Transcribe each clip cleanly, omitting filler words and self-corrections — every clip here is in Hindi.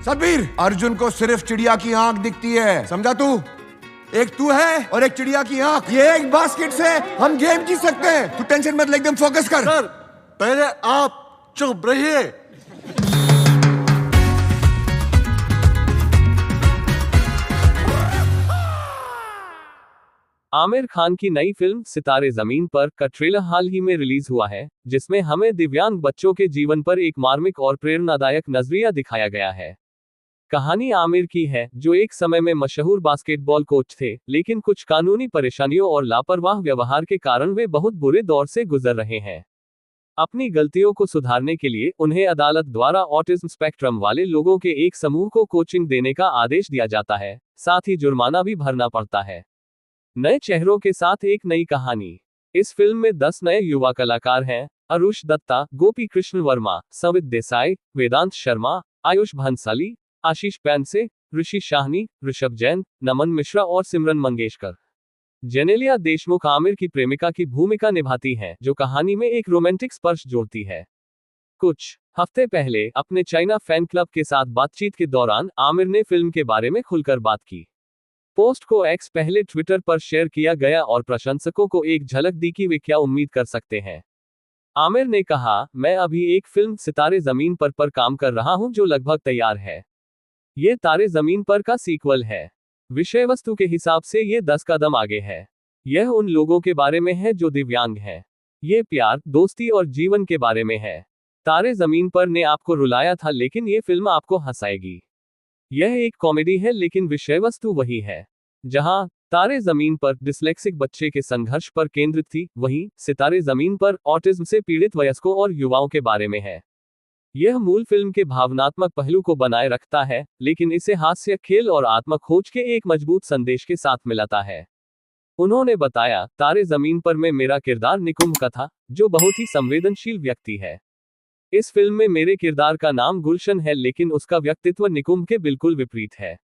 सतबीर, अर्जुन को सिर्फ चिड़िया की आंख दिखती है, समझा तू? एक तू है और एक चिड़िया की आंख। ये एक बास्केट से हम गेम जीत सकते हैं। तू टेंशन मत ले, एकदम फोकस कर। सर, पहले आप चुप रहिए। आमिर खान की नई फिल्म सितारे जमीन पर का ट्रेलर हाल ही में रिलीज हुआ है, जिसमें हमें दिव्यांग बच्चों के जीवन पर एक मार्मिक और प्रेरणादायक नजरिया दिखाया गया है। कहानी आमिर की है, जो एक समय में मशहूर बास्केटबॉल कोच थे, लेकिन कुछ कानूनी परेशानियों और लापरवाह व्यवहार के कारण वे बहुत बुरे दौर से गुजर रहे हैं। अपनी गलतियों को सुधारने के लिए उन्हें अदालत द्वारा ऑटिज्म स्पेक्ट्रम वाले लोगों के एक समूह को कोचिंग देने का आदेश दिया जाता है, साथ ही जुर्माना भी भरना पड़ता है। नए चेहरों के साथ एक नई कहानी। इस फिल्म में 10 नए युवा कलाकार हैं: अरुष दत्ता, गोपी कृष्ण वर्मा, संवित देसाई, वेदांत शर्मा, आयुष भंसाली, आशीष पैनसे, ऋषि शाहनी, ऋषभ जैन, नमन मिश्रा और सिमरन मंगेशकर। जेनेलिया देशमुख आमिर की प्रेमिका की भूमिका निभाती हैं, जो कहानी में एक रोमांटिक स्पर्श जोड़ती है। कुछ हफ्ते पहले अपने चाइना फैन क्लब के साथ बातचीत के दौरान आमिर ने फिल्म के बारे में खुलकर बात की। पोस्ट को एक्स पहले ट्विटर पर शेयर किया गया और प्रशंसकों को एक झलक दी कि वे क्या उम्मीद कर सकते हैं। आमिर ने कहा, मैं अभी एक फिल्म सितारे जमीन पर काम कर रहा हूं जो लगभग तैयार है। ये तारे जमीन पर का सीक्वल है। विषय वस्तु के हिसाब से ये 10 कदम आगे है। यह उन लोगों के बारे में है जो दिव्यांग हैं। ये प्यार, दोस्ती और जीवन के बारे में है। तारे जमीन पर ने आपको रुलाया था, लेकिन ये फिल्म आपको हंसाएगी। यह एक कॉमेडी है, लेकिन विषय वस्तु वही है। जहां तारे जमीन पर डिस्लेक्सिक बच्चे के संघर्ष पर केंद्रित थी, वहीं सितारे जमीन पर ऑटिज्म से पीड़ित वयस्कों और युवाओं के बारे में है। यह मूल फिल्म के भावनात्मक पहलू को बनाए रखता है, लेकिन इसे हास्य, खेल और आत्म खोज के एक मजबूत संदेश के साथ मिलाता है। उन्होंने बताया, तारे जमीन पर में मेरा किरदार निकुंभ का था, जो बहुत ही संवेदनशील व्यक्ति है। इस फिल्म में मेरे किरदार का नाम गुलशन है, लेकिन उसका व्यक्तित्व निकुंभ के बिल्कुल विपरीत है।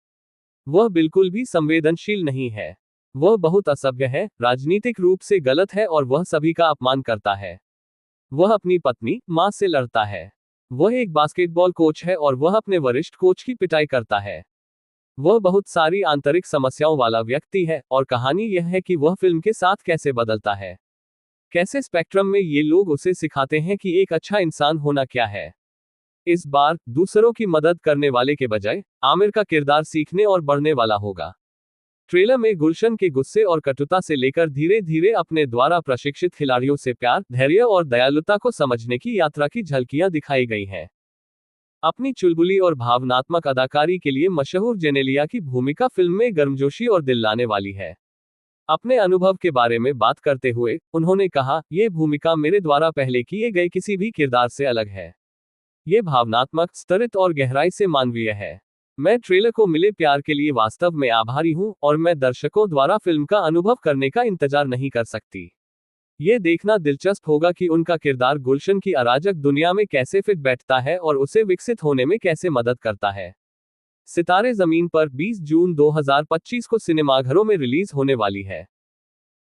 वह बिल्कुल भी संवेदनशील नहीं है। वह बहुत असभ्य है, राजनीतिक रूप से गलत है और वह सभी का अपमान करता है। वह अपनी पत्नी, मां से लड़ता है। वह एक बास्केटबॉल कोच है और वह अपने वरिष्ठ कोच की पिटाई करता है। वह बहुत सारी आंतरिक समस्याओं वाला व्यक्ति है, और कहानी यह है कि वह फिल्म के साथ कैसे बदलता है। कैसे स्पेक्ट्रम में ये लोग उसे सिखाते हैं कि एक अच्छा इंसान होना क्या है। इस बार दूसरों की मदद करने वाले के बजाय आमिर का किरदार सीखने और बढ़ने वाला होगा। ट्रेलर में गुलशन के गुस्से और कटुता से लेकर धीरे धीरे अपने द्वारा प्रशिक्षित खिलाड़ियों से प्यार, धैर्य और दयालुता को समझने की यात्रा की झलकियां दिखाई गई हैं। अपनी चुलबुली और भावनात्मक अदाकारी के लिए मशहूर जेनेलिया की भूमिका फिल्म में गर्मजोशी और दिल लाने वाली है। अपने अनुभव के बारे में बात करते हुए उन्होंने कहा, यह भूमिका मेरे द्वारा पहले किए गए किसी भी किरदार से अलग है। ये भावनात्मक, स्तरित और गहराई से मानवीय है। मैं ट्रेलर को मिले प्यार के लिए वास्तव में आभारी हूं, और मैं दर्शकों द्वारा फिल्म का अनुभव करने का इंतजार नहीं कर सकती। ये देखना दिलचस्प होगा कि उनका किरदार गुलशन की अराजक दुनिया में कैसे फिट बैठता है और उसे विकसित होने में कैसे मदद करता है। सितारे जमीन पर 20 जून 2025 को सिनेमाघरों में रिलीज होने वाली है।